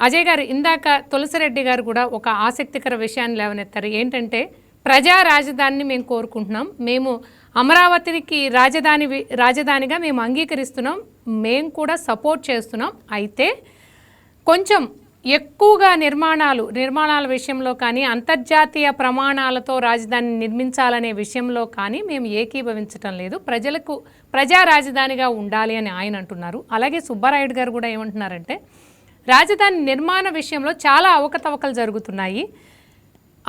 అజయ్ గారు, ఇందాక తులసిరెడ్డి గారు కూడా ఒక ఆసక్తికర విషయాన్ని లేవనెత్తారు. ఏంటంటే ప్రజా రాజధానిని మేము కోరుకుంటున్నాం, మేము అమరావతికి రాజధానిగా మేము అంగీకరిస్తున్నాం, మేము కూడా సపోర్ట్ చేస్తున్నాం. అయితే కొంచెం ఎక్కువగా నిర్మాణాల విషయంలో కానీ అంతర్జాతీయ ప్రమాణాలతో రాజధాని నిర్మించాలనే విషయంలో కానీ మేము ఏకీభవించటం లేదు, ప్రజా రాజధానిగా ఉండాలి అని ఆయన అంటున్నారు. అలాగే సుబ్బారాయుడు గారు కూడా ఏమంటున్నారంటే రాజధాని నిర్మాణ విషయంలో చాలా అవకతవకలు జరుగుతున్నాయి,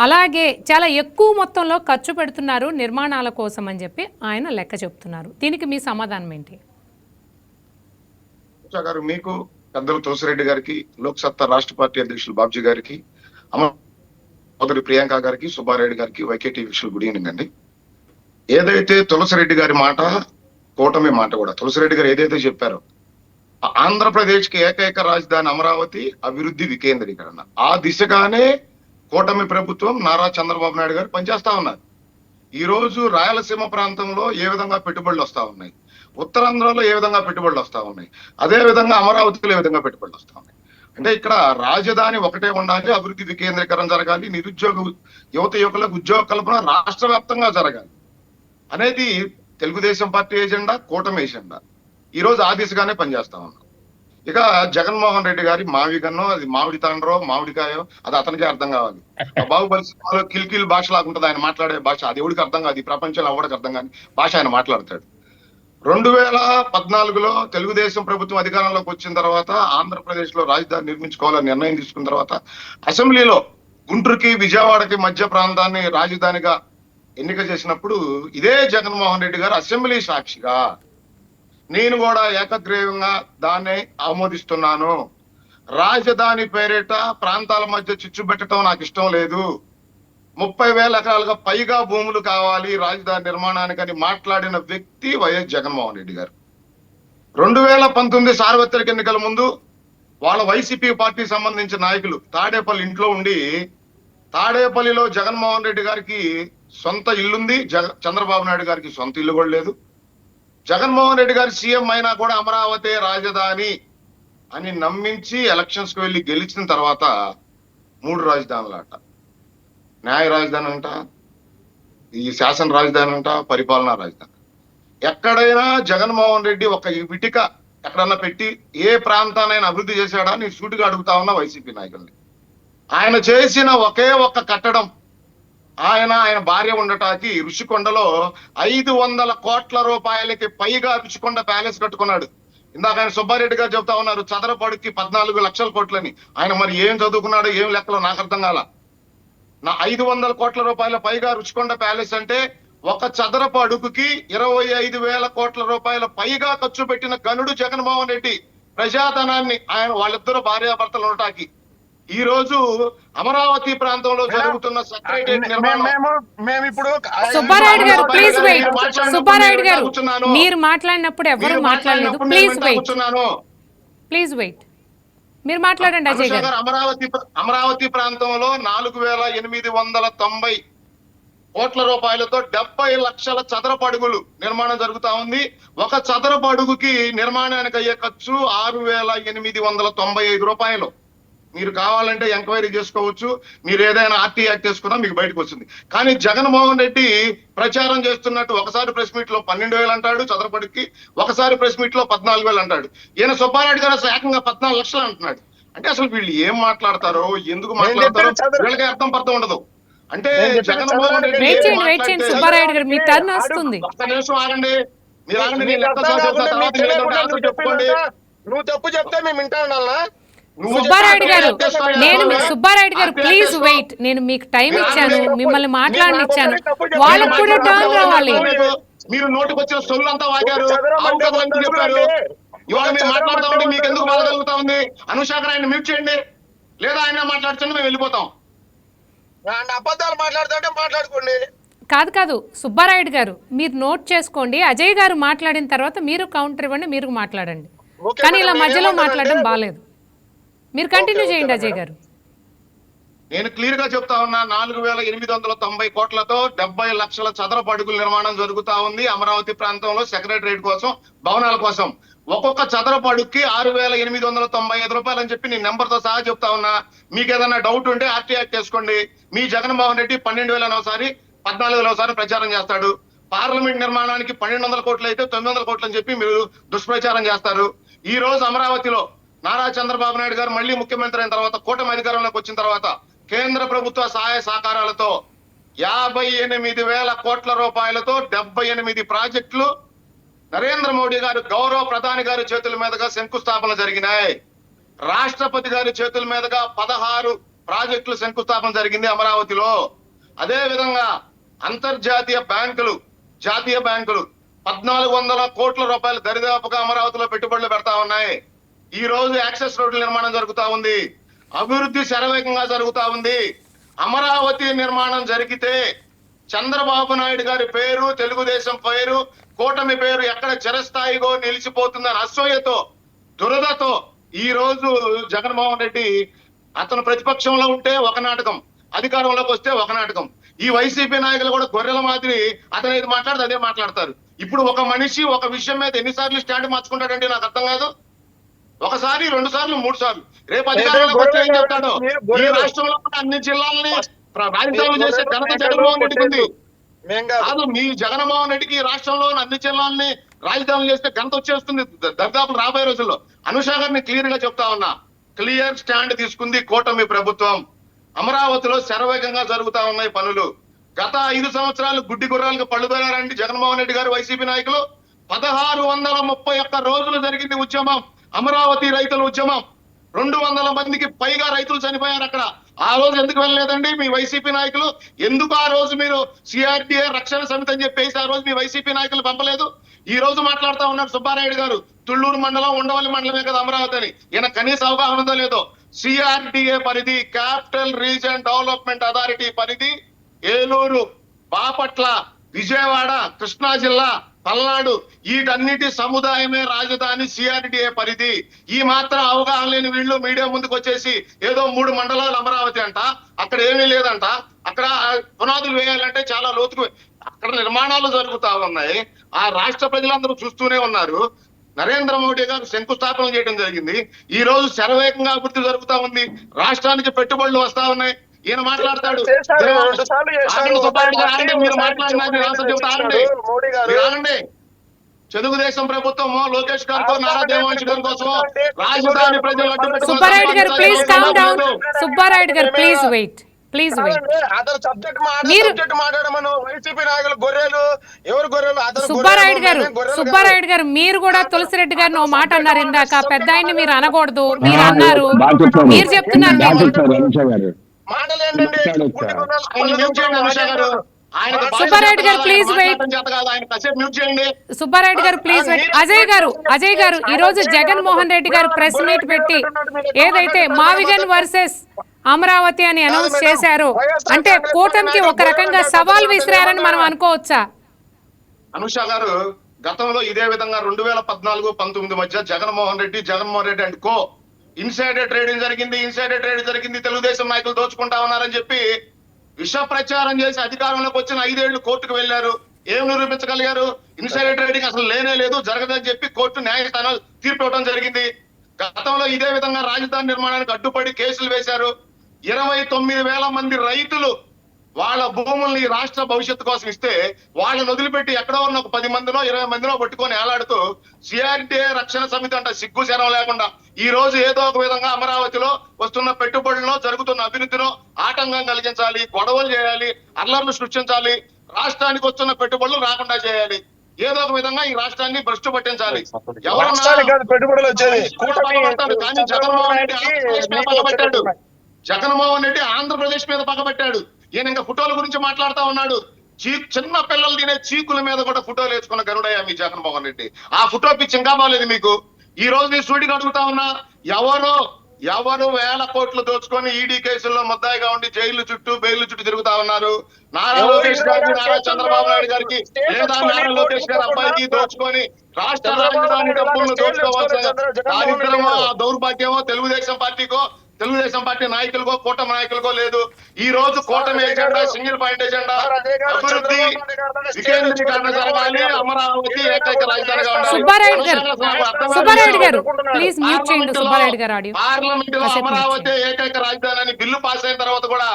అలాగే చాలా ఎక్కువ మొత్తంలో ఖర్చు పెడుతున్నారు నిర్మాణాల కోసం అని చెప్పి ఆయన లెక్క చెప్తున్నారు. దీనికి మీ సమాధానం ఏంటి? గారు, మీకు పెద్దలు తులసిరెడ్డి గారికి, లోక్ సత్తా రాష్ట్ర పార్టీ అధ్యక్షులు బాబ్జీ గారికి, అమరావతి ప్రియాంక గారికి, సుబ్బారెడ్డి గారికి, వైకేటీ వీక్షలు గుడ్ ఈవినింగ్ అండి. ఏదైతే తులసిరెడ్డి గారి మాట, కూటమి మాట కూడా, తులసిరెడ్డి గారు ఏదైతే చెప్పారో ఆంధ్రప్రదేశ్ కి ఏకైక రాజధాని అమరావతి, అభివృద్ధి వికేంద్రీకరణ, ఆ దిశగానే కూటమి ప్రభుత్వం నారా చంద్రబాబు నాయుడు గారు పనిచేస్తా ఉన్నారు. ఈ రోజు రాయలసీమ ప్రాంతంలో ఏ విధంగా పెట్టుబడులు వస్తా ఉన్నాయి, ఉత్తరాంధ్రలో ఏ విధంగా పెట్టుబడులు వస్తా ఉన్నాయి, అదే విధంగా అమరావతిలో ఏ విధంగా పెట్టుబడులు వస్తా ఉన్నాయి. అంటే ఇక్కడ రాజధాని ఒకటే ఉండాలి, అభివృద్ధి వికేంద్రీకరణ జరగాలి, యువకులకు ఉద్యోగ కల్పన రాష్ట్ర వ్యాప్తంగా జరగాలి అనేది తెలుగుదేశం పార్టీ ఎజెండా, కూటమి ఎజెండా. ఈ రోజు ఆ దిశగానే పనిచేస్తా ఉన్నాం. ఇక జగన్మోహన్ రెడ్డి గారి మావిగన్నో, అది మామిడి తాండ్రో మామిడికాయో, అది అతనికే అర్థం కావాలి. బాహుబలి సినిమాలో కిల్కిల్ భాష లాగుంటుంది ఆయన మాట్లాడే భాష, అది ఎవడికి అర్థం కాదు, ఈ ప్రపంచంలో ఎవడికి అర్థం కాని భాష ఆయన మాట్లాడతాడు. 2014లో తెలుగుదేశం ప్రభుత్వం అధికారంలోకి వచ్చిన తర్వాత ఆంధ్రప్రదేశ్ లో రాజధాని నిర్మించుకోవాలని నిర్ణయం తీసుకున్న తర్వాత అసెంబ్లీలో గుంటూరుకి విజయవాడకి మధ్య ప్రాంతాన్ని రాజధానిగా ఎన్నిక చేసినప్పుడు ఇదే జగన్మోహన్ రెడ్డి గారు అసెంబ్లీ సాక్షిగా నేను కూడా ఏకగ్రీవంగా దాన్ని ఆమోదిస్తున్నాను, రాజధాని పేరిట ప్రాంతాల మధ్య చిచ్చు పెట్టడం నాకు ఇష్టం లేదు, 30,000 ఎకరాలుగా పైగా భూములు కావాలి రాజధాని నిర్మాణానికని మాట్లాడిన వ్యక్తి వైఎస్ జగన్మోహన్ రెడ్డి గారు. 2019 సార్వత్రిక ఎన్నికల ముందు వాళ్ళ వైసీపీ పార్టీ సంబంధించిన నాయకులు తాడేపల్లి ఇంట్లో ఉండి, తాడేపల్లిలో జగన్మోహన్ రెడ్డి గారికి సొంత ఇల్లుంది, చంద్రబాబు నాయుడు గారికి సొంత ఇల్లు కూడా లేదు, జగన్మోహన్ రెడ్డి గారు సీఎం అయినా కూడా అమరావతి రాజధాని అని నమ్మించి ఎలక్షన్స్ కు వెళ్ళి గెలిచిన తర్వాత 3 రాజధానులు అంట, న్యాయ రాజధాని అంట, ఈ శాసన రాజధాని అంట, పరిపాలనా రాజధాని. ఎక్కడైనా జగన్మోహన్ రెడ్డి ఒక ఇటుక ఎక్కడన్నా పెట్టి ఏ ప్రాంతానైనా అభివృద్ధి చేశాడా నేను సూటిగా అడుగుతా ఉన్నా వైసీపీ నాయకుల్ని. ఆయన చేసిన ఒకే ఒక్క కట్టడం, ఆయన భార్య ఉండటానికి ఋషికొండలో 500 కోట్ల రూపాయలకి పైగా ఋషికొండ ప్యాలెస్ కట్టుకున్నాడు. ఇందాక ఆయన సుబ్బారెడ్డి గారు చెబుతా ఉన్నారు చదరపడికి 14 లక్షల కోట్లని. ఆయన మరి ఏం చదువుకున్నాడో ఏం లెక్కలో నాకు అర్థం కాల. 500 కోట్ల రూపాయల పైగా రుచికొండ ప్యాలెస్ అంటే ఒక చదరపు అడుగుకి 25,000 కోట్ల రూపాయల పైగా ఖర్చు పెట్టిన గనుడు జగన్మోహన్ రెడ్డి. ప్రజాధనాన్ని ఆయన వాళ్ళిద్దరు భార్యాభర్తలు ఉండటానికి ఈ రోజు అమరావతి ప్రాంతంలో జరుగుతున్న సెక్రటేరియట్ నిర్మాణం. సుబ్బారాయుడు గారు ప్లీజ్ వెయిట్, సుబ్బారాయుడు గారు మీరు మాట్లాడినప్పుడు ఎవరు మాట్లాడలేదు, ప్లీజ్ వెయిట్, మీరు మాట్లాడండి అజయ్ గారు. అమరావతి ప్రాంతంలో 4,890 కోట్ల రూపాయలతో 70 లక్షల చదరపు అడుగులు నిర్మాణం జరుగుతా ఉంది. ఒక చదరపు అడుగుకి నిర్మాణానికి అయ్యే ఖర్చు 6,895 రూపాయలు. మీరు కావాలంటే ఎంక్వైరీ చేసుకోవచ్చు, మీరు ఏదైనా ఆర్టీ యాక్ట్ చేసుకున్నా మీకు బయటకు వస్తుంది. కానీ జగన్మోహన్ రెడ్డి ప్రచారం చేస్తున్నట్టు ఒకసారి ప్రెస్ మీట్ లో 12,000 అంటాడు చదరపడికి, ఒకసారి ప్రెస్ మీట్ లో 14,000 అంటాడు. ఈయన సుబ్బారెడ్డి గారు అసలు ఏకంగా 14 లక్షలు అంటున్నాడు. అంటే అసలు వీళ్ళు ఏం మాట్లాడతారో, ఎందుకు మాట్లాడతారో వీళ్ళకి అర్థం పర్థం ఉండదు. అంటే జగన్మోహన్ రెడ్డి ఒక్క నిమిషం ఆగండి, మీరు ఆగండి, నేను చెప్పుకోండి. నువ్వు తప్పు చెప్తే మేము వింటా ఉండాలా? సుబ్బారాయుడు గారు ప్లీజ్ వెయిట్, నేను మీకు టైం ఇచ్చాను, మిమ్మల్ని మాట్లాడనిచ్చాను, వాళ్ళకు కూడా టర్న్ రావాలి. మీరు నోటికి వచ్చిన సొల్లంతా వాగారు, చెప్పారు. ఇవాళ మేము మాట్లాడుతూ ఉంటే మీకు ఎందుకు బాధ కలుగుతా ఉంది? అనుషాకర్ ఆయన మ్యూట్ చేయండి, లేదా ఆయన మాట్లాడుతుంటే మేము వెళ్ళిపోతాం. అబద్ధాలు మాట్లాడుతుంటే మాట్లాడుకోండి. కాదు సుబ్బారాయుడు గారు మీరు నోట్ చేసుకోండి, అజయ్ గారు మాట్లాడిన తర్వాత మీరు కౌంటర్ ఇవ్వండి, మీరు మాట్లాడండి. కానీ ఇలా మధ్యలో మాట్లాడడం బాలేదు. మీరు కంటిన్యూ చేయండి అజయ్ గారు. నేను క్లియర్ గా చెప్తా ఉన్నా, 4,890 కోట్లతో 70 లక్షల చదరపు అడుగుల నిర్మాణం జరుగుతా ఉంది అమరావతి ప్రాంతంలో సెక్రటరియట్ కోసం, భవనాల కోసం. ఒక్కొక్క చదరపు అడుగుకి 6,895 రూపాయలు అని చెప్పి నేను నెంబర్ తో సహా చెప్తా ఉన్నా. మీకు ఏదైనా డౌట్ ఉంటే ఆర్టీ యాక్ట్ చేసుకోండి. మీ జగన్మోహన్ రెడ్డి 12,000 ఒకసారి 14,000 ఒకసారి ప్రచారం చేస్తాడు. పార్లమెంట్ నిర్మాణానికి 1,200 కోట్లు అయితే 900 కోట్లు అని చెప్పి మీరు దుష్ప్రచారం చేస్తారు. ఈ రోజు అమరావతిలో నారా చంద్రబాబు నాయుడు గారు మళ్ళీ ముఖ్యమంత్రి అయిన తర్వాత, కూటమి అధికారంలోకి వచ్చిన తర్వాత కేంద్ర ప్రభుత్వ సహాయ సహకారాలతో 58,000 కోట్ల రూపాయలతో 78 ప్రాజెక్టులు నరేంద్ర మోడీ గారు గౌరవ ప్రధాని గారి చేతుల మీదుగా శంకుస్థాపన జరిగినాయి. రాష్ట్రపతి గారి చేతుల మీదుగా 16 ప్రాజెక్టులు శంకుస్థాపన జరిగింది అమరావతిలో. అదే విధంగా అంతర్జాతీయ బ్యాంకులు, జాతీయ బ్యాంకులు 1,400 కోట్ల రూపాయలు దరిదాపుగా అమరావతిలో పెట్టుబడులు పెడతా ఉన్నాయి. ఈ రోజు యాక్సెస్ రోడ్ల నిర్మాణం జరుగుతా ఉంది. అభివృద్ధి శరవేగంగా జరుగుతా ఉంది. అమరావతి నిర్మాణం జరిగితే చంద్రబాబు నాయుడు గారి పేరు, తెలుగుదేశం పేరు, కూటమి పేరు ఎక్కడ చిరస్థాయిగా నిలిచిపోతుందని అసూయతో, దురదతో ఈ రోజు జగన్మోహన్ రెడ్డి అతను ప్రతిపక్షంలో ఉంటే ఒక నాటకం, అధికారంలోకి వస్తే ఒక నాటకం. ఈ వైసీపీ నాయకులు కూడా గొర్రెల మాదిరి అతను ఏది మాట్లాడితే అదే మాట్లాడతారు. ఇప్పుడు ఒక మనిషి ఒక విషయం మీద ఎన్నిసార్లు స్టాండ్ మార్చుకుంటాడంటే నాకు అర్థం కాదు. ఒకసారి, 2 సార్లు, 3 సార్లు. రేపు అధికారంలోకి వస్తే ఏం చెప్తాడు? ఈ రాష్ట్రంలో ఉన్న అన్ని జిల్లాలని రాజధానులు చేసే ఘనత జగన్మోహన్ రెడ్డికి ఉంది. కాదు, మీ జగన్మోహన్ రెడ్డికి ఈ రాష్ట్రంలో అన్ని జిల్లాలని రాజధానులు చేస్తే ఘనత వచ్చేస్తుంది దర్దాపు రాబోయే రోజుల్లో. అనుష గారిని క్లియర్ గా చెప్తా ఉన్నా, క్లియర్ స్టాండ్ తీసుకుంది కూటమి ప్రభుత్వం. అమరావతిలో శరవేగంగా జరుగుతా ఉన్నాయి పనులు. గత 5 సంవత్సరాలు గుడ్డి గుర్రాలకు పళ్ళు తోలారండి జగన్మోహన్ రెడ్డి గారు, వైసీపీ నాయకులు. 1631 రోజులు జరిగింది ఉద్యమం, అమరావతి రైతుల ఉద్యమం. 200 మందికి పైగా రైతులు చనిపోయారు అక్కడ. ఆ రోజు ఎందుకు వెళ్ళలేదండి మీ వైసీపీ నాయకులు? ఎందుకు ఆ రోజు మీరు సిఆర్టీఏ రక్షణ సమితి అని చెప్పేసి ఆ రోజు మీ వైసీపీ నాయకులు పంపలేదు? ఈ రోజు మాట్లాడుతా ఉన్నారు సుబ్బారాయుడు గారు, తుళ్ళూరు మండలం, ఉండవల్లి మండలమే కదా అమరావతి అని. ఈయన కనీస అవగాహన ఉందో లేదో. సిఆర్టీఏ పరిధి, క్యాపిటల్ రీజన్ డెవలప్మెంట్ అథారిటీ పరిధి ఏలూరు, బాపట్ల, విజయవాడ, కృష్ణా జిల్లా, పల్నాడు, వీటన్నిటి సముదాయమే రాజధాని సిఆర్టీఏ పరిధి. ఈ మాత్రం అవగాహన లేని వీళ్ళు మీడియా ముందుకు వచ్చేసి ఏదో 3 మండలాలు అమరావతి అంట, అక్కడ ఏమీ లేదంట, అక్కడ పునాదులు వేయాలంటే చాలా లోతుకు అక్కడ నిర్మాణాలు జరుగుతా ఉన్నాయి. ఆ రాష్ట్ర ప్రజలందరూ చూస్తూనే ఉన్నారు. నరేంద్ర మోడీ గారు శంకుస్థాపన చేయడం జరిగింది. ఈ రోజు శరవేగంగా అభివృద్ధి జరుగుతా ఉంది. రాష్ట్రానికి పెట్టుబడులు వస్తా ఉన్నాయి. ఈయన మాట్లాడతాడు, మీరు మాట్లాడినండి. తెలుగుదేశం ప్రభుత్వం లోకేష్ గారితో, నారా దేవాంశ్ గారి కోసం రాజధాని ప్రజలు సుబ్బారాయుడు గారు ప్లీజ్ కామ్ డౌన్. సుబ్బారాయుడు గారు ప్లీజ్ వెయిట్, ప్లీజ్ వెయిట్. అతను సబ్జెక్ట్ మాట్లాడమను. వైసీపీ నాయకులు గొర్రెలు, ఎవరు గొర్రెలు? సుబ్బారాయుడు గారు మీరు కూడా తులసిరెడ్డి గారిని ఓ మాట అన్నారు ఇందాక, పెద్ద ఆయన్ని మీరు అనకూడదు, మీరు అన్నారు, మీరు చెప్తున్నారు. సుబ్బారాయుడు గారు ప్లీజ్ వెయిట్. సుబ్బారాయుడు గారు ప్లీజ్ వెయిట్. అజయ్ గారు ఈ రోజు జగన్మోహన్ రెడ్డి గారు ప్రెస్ మీట్ పెట్టి ఏదైతే మావిగన్ వర్సెస్ అమరావతి అని అనౌన్స్ చేశారు అంటే కూటమికి ఒక రకంగా సవాల్ విసిరారని మనం అనుకోవచ్చా? అనుష గారు, గతంలో ఇదే విధంగా 2014-19 మధ్య Jaganmohan Reddy and co insider trading జరిగింది, తెలుగుదేశం నాయకులు దోచుకుంటా ఉన్నారని చెప్పి విష ప్రచారం చేసి అధికారంలోకి వచ్చిన 5 ఏళ్లు కోర్టుకు వెళ్లారు. ఏం నిరూపించగలిగారు? ఇన్సైడర్ ట్రేడింగ్ అసలు లేనే లేదు, జరగదని చెప్పి కోర్టు న్యాయస్థానం తీర్పు ఇవ్వడం జరిగింది. గతంలో ఇదే విధంగా రాజధాని నిర్మాణానికి అడ్డుపడి కేసులు వేశారు. 29,000 మంది రైతులు వాళ్ళ భూముల్ని రాష్ట్ర భవిష్యత్తు కోసం ఇస్తే వాళ్ళని వదిలిపెట్టి ఎక్కడో ఉన్న ఒక 10 మందినో 20 మందినో పట్టుకొని ఏలాడుతూ సిఆర్టీఏ రక్షణ సమితి అంట సిగ్గు శరం లేకుండా ఈ రోజు ఏదో ఒక విధంగా అమరావతిలో వస్తున్న పెట్టుబడుల్లో జరుగుతున్న అభివృద్ధిలో ఆటంకం కలిగించాలి, గొడవలు చేయాలి, అల్లర్లు సృష్టించాలి, రాష్ట్రానికి వస్తున్న పెట్టుబడులు రాకుండా చేయాలి, ఏదో ఒక విధంగా ఈ రాష్ట్రాన్ని భ్రష్టు పట్టించాలి. పెట్టుబడులు వచ్చేది కానీ జగన్మోహన్ రెడ్డి ఆంధ్రప్రదేశ్ మీద పగబట్టాడు. ఈయన ఇంకా ఫోటోల గురించి మాట్లాడుతా ఉన్నాడు. చిన్న పిల్లలు తినే చీకుల మీద కూడా ఫోటోలు వేసుకున్న గరుడయ్యా మీ జగన్మోహన్ రెడ్డి. ఆ ఫోటో పిచ్చి ఇంకా బాగలేదు మీకు. ఈ రోజు నీ స్టూడియోకి అడుగుతా ఉన్నా, ఎవరు 1000 కోట్లు దోచుకొని ఈడీ కేసుల్లో ముద్దాయిగా ఉండి జైలు చుట్టూ బెయిల్ చుట్టూ తిరుగుతా ఉన్నారు? నారా లోకేష్ గారికి, నారా చంద్రబాబు నాయుడు గారికి, లేదా నారా లోకేష్ గారి అబ్బాయికి దోచుకొని రాష్ట్ర రాజధాని డబ్బులను దోచుకోవాల్సిన దారిద్రమో, దౌర్భాగ్యమో తెలుగుదేశం పార్టీకో తెలుగుదేశం పార్టీ నాయకులకో కూటమి నాయకులకో లేదు. ఈ రోజు కూటమి ఎజెండా సింగిల్ పాయింట్ ఎజెండా, అభివృద్ధి వికేంద్రీకరణ జరగాలి, అమరావతి ఏకైక రాజధానిగా ఉండాలి. సుబ్బారెడ్డి గారు ప్లీజ్ మ్యూట్ చేయండి. సుబ్బారెడ్డి గారు ఆడియో పార్లమెంట్ లో అమరావతి ఏకైక రాజధాని అని బిల్లు పాస్ అయిన తర్వాత కూడా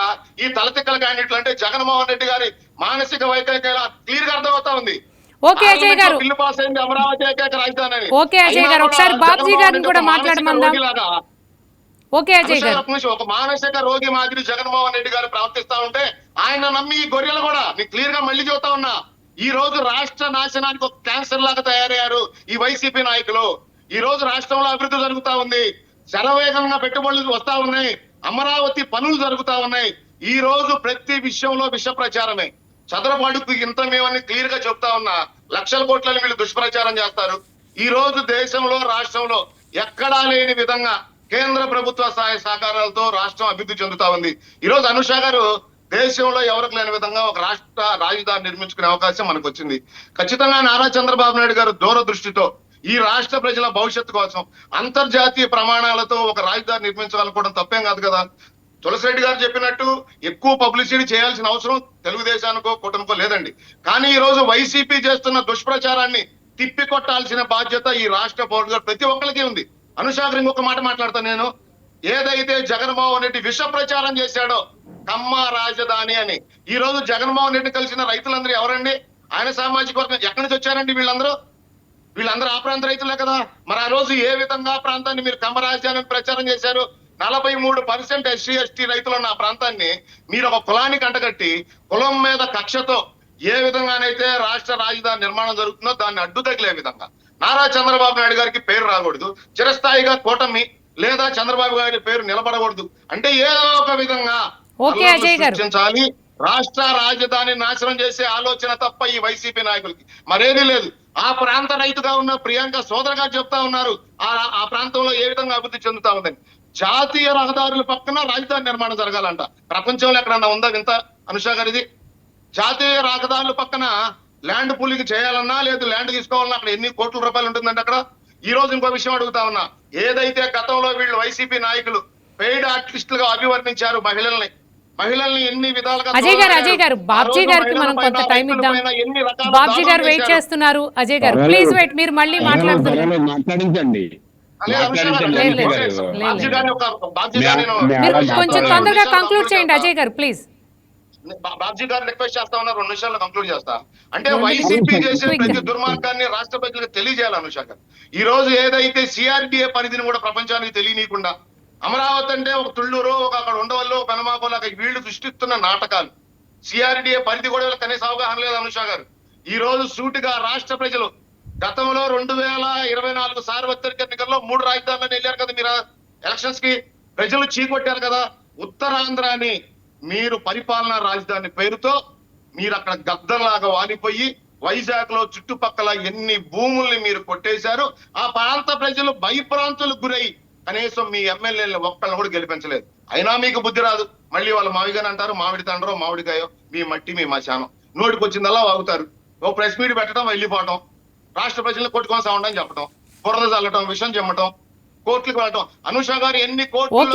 ఈ తలతిక్కల క్యాండిడేట్లు అంటే జగన్మోహన్ రెడ్డి గారి మానసిక వైకల్యం క్లియర్ గా అర్థమవుతా ఉంది. ఓకే అజయ్ గారు, బిల్లు పాస్ అయింది అమరావతి ఏకైక రాజధాని అని. ఓకే అజయ్ గారు, ఒకసారి బాబ్జీ గారిని కూడా మాట్లాడమందాం. ఓకే అజయ్ గారు, ఒక మానసిక రోగి మాదిరి జగన్మోహన్ రెడ్డి గారు ప్రవర్తిస్తా ఉంటే ఆయన నమ్మి ఈ గొర్రెలు కూడా నీకు క్లియర్ గా మళ్ళీ చెబుతా ఉన్నా, ఈ రోజు రాష్ట్ర నాశనానికి ఒక క్యాన్సర్ లాగా తయారయ్యారు ఈ వైసీపీ నాయకులు. ఈ రోజు రాష్ట్రంలో అభివృద్ధి జరుగుతా ఉంది, శరవేగంగా పెట్టుబడులు వస్తా ఉన్నాయి, అమరావతి పనులు జరుగుతా ఉన్నాయి. ఈ రోజు ప్రతి విషయంలో విష ప్రచారమే. చదరబాడుకు ఇంత మేమని క్లియర్ గా చెప్తా ఉన్నా, లక్షల కోట్లని వీళ్ళు దుష్ప్రచారం చేస్తారు. ఈ రోజు దేశంలో రాష్ట్రంలో ఎక్కడా లేని విధంగా కేంద్ర ప్రభుత్వ సహాయ సహకారాలతో రాష్ట్రం అభివృద్ధి చెందుతా ఉంది. ఈ రోజు అనుష గారు దేశంలో ఎవరికి లేని విధంగా ఒక రాష్ట్ర రాజధాని నిర్మించుకునే అవకాశం మనకు వచ్చింది. ఖచ్చితంగా నారా చంద్రబాబు నాయుడు గారు దూరదృష్టితో ఈ రాష్ట్ర ప్రజల భవిష్యత్తు కోసం అంతర్జాతీయ ప్రమాణాలతో ఒక రాజధాని నిర్మించాలనుకోవడం తప్పేం కాదు కదా. తులసిరెడ్డి గారు చెప్పినట్టు ఎక్కువ పబ్లిసిటీ చేయాల్సిన అవసరం తెలుగుదేశానికో కూటమికో లేదండి. కానీ ఈ రోజు వైసీపీ చేస్తున్న దుష్ప్రచారాన్ని తిప్పికొట్టాల్సిన బాధ్యత ఈ రాష్ట్ర పౌరులు ప్రతి ఒక్కరికి ఉంది. అనుష గారు ఇంకొక మాట మాట్లాడతాను నేను. ఏదైతే జగన్మోహన్ రెడ్డి విష ప్రచారం చేశాడో కమ్మ రాజధాని అని, ఈ రోజు జగన్మోహన్ రెడ్డి కలిసిన రైతులందరూ ఎవరండి? ఆయన సామాజిక వర్గం ఎక్కడి నుంచి వచ్చారండి వీళ్ళందరూ ఆ ప్రాంత రైతులే కదా. మరి ఆ రోజు ఏ విధంగా ప్రాంతాన్ని మీరు కమ్మ రాజధాని ప్రచారం చేశారు? 43% ఎస్సీ ఎస్టీ రైతులు ఉన్న ఆ ప్రాంతాన్ని మీరు ఒక కులానికి అంటగట్టి కులం మీద కక్షతో ఏ విధంగానైతే రాష్ట్ర రాజధాని నిర్మాణం జరుగుతుందో దాన్ని అడ్డు తగిలే విధంగా నారా చంద్రబాబు నాయుడు గారికి పేరు రాకూడదు, చిరస్థాయిగా కూటమి లేదా చంద్రబాబు గారి పేరు నిలబడకూడదు అంటే ఏదో ఒక విధంగా సృష్టించాలి. రాష్ట్ర రాజధాని నాశనం చేసే ఆలోచన తప్ప ఈ వైసీపీ నాయకులకి మరేదీ లేదు. ఆ ప్రాంత రైతుగా ఉన్న ప్రియాంక సోదరు గారు చెప్తా ఉన్నారు ఆ ప్రాంతంలో ఏ విధంగా అభివృద్ధి చెందుతా ఉందని. జాతీయ రహదారుల పక్కన రాజధాని నిర్మాణం జరగాలంట. ప్రపంచంలో ఎక్కడన్నా ఉందా వింత అనుష గారు ఇది? జాతీయ రహదారుల పక్కన ల్యాండ్ పూలింగ్ చేయాలన్నా లేదు ల్యాండ్ తీసుకోవాలన్నా అక్కడ ఎన్ని కోట్ల రూపాయలు ఉంటుందండి అక్కడ. ఈ రోజు ఇంకో విషయం అడుగుతా ఉన్నా, ఏదైతే గతంలో వీళ్ళు వైసీపీ నాయకులు పెయిడ్ ఆర్టిస్టులుగా అభివర్ణించారు మహిళల్ని ఎన్ని విధాలుగా అజయ్ గారు బాబ్జీ గారికి మనం కొంత టైం ఇద్దాం. బాబ్జీ గారు వెయిట్ చేస్తున్నారు. అజయ్ గారు ప్లీజ్ వెయిట్, మీరు మళ్ళీ మాట్లాడుతున్నారు. మాట్లాడించండి. కొంచెం తొందరగా కంక్లూడ్ చేయండి అజయ్ గారు ప్లీజ్. బాబ్జీ గారు రిక్వెస్ట్ చేస్తా ఉన్నారు, 2 నిమిషాల్లో కంక్లూడ్ చేస్తా. అంటే వైసీపీ చేసే ప్రతి దుర్మార్గాన్ని రాష్ట్ర ప్రజలకు తెలియజేయాలి అనుష గారు. ఈ రోజు ఏదైతే సిఆర్డిఏ పరిధిని కూడా ప్రపంచానికి తెలియనీయకుండా అమరావతి అంటే ఒక తుళ్ళూరు ఒక అక్కడ ఉండవల్లో పెనమాపో వీళ్ళు సృష్టిస్తున్న నాటకాలు, సిఆర్డిఏ పరిధి కూడా కనీస అవగాహన లేదు అనుష గారు. ఈ రోజు సూటిగా రాష్ట్ర ప్రజలు గతంలో 2024 సార్వత్రిక ఎన్నికల్లో 3 రాజధానులను వెళ్ళారు కదా మీరు ఎలక్షన్స్ కి, ప్రజలు చీకొట్టారు కదా. ఉత్తరాంధ్రాని మీరు పరిపాలనా రాజధాని పేరుతో మీరు అక్కడ గద్దలాగా వాలిపోయి వైజాగ్ లో చుట్టుపక్కల ఎన్ని భూముల్ని మీరు కొట్టేశారు. ఆ ప్రాంత ప్రజలు భయప్రాంతులకు గురై కనీసం మీ ఎమ్మెల్యేలను ఒక్కళ్ళని కూడా గెలిపించలేదు. అయినా మీకు బుద్ధి రాదు. మళ్ళీ వాళ్ళు మావిగాని అంటారు, మామిడి తండ్రో మామిడికాయో మీ మట్టి మీ మశానం, నోటికి వచ్చిందల్లా వాగుతారు. ఓ ప్రెస్ మీట్ పెట్టడం వెళ్ళిపోవటం, రాష్ట్ర ప్రజలను కొట్టుకొని సాగడం చెప్పడం, బురద చల్లటం, విషయం చెమ్మటం, కోర్టులకు వెళ్ళటం. అనుష గారు ఎన్ని కోర్టులు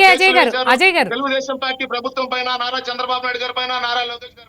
తెలుగుదేశం పార్టీ ప్రభుత్వం పైన, నారా చంద్రబాబు నాయుడు గారి పైన, నారా లోకేష్ గారి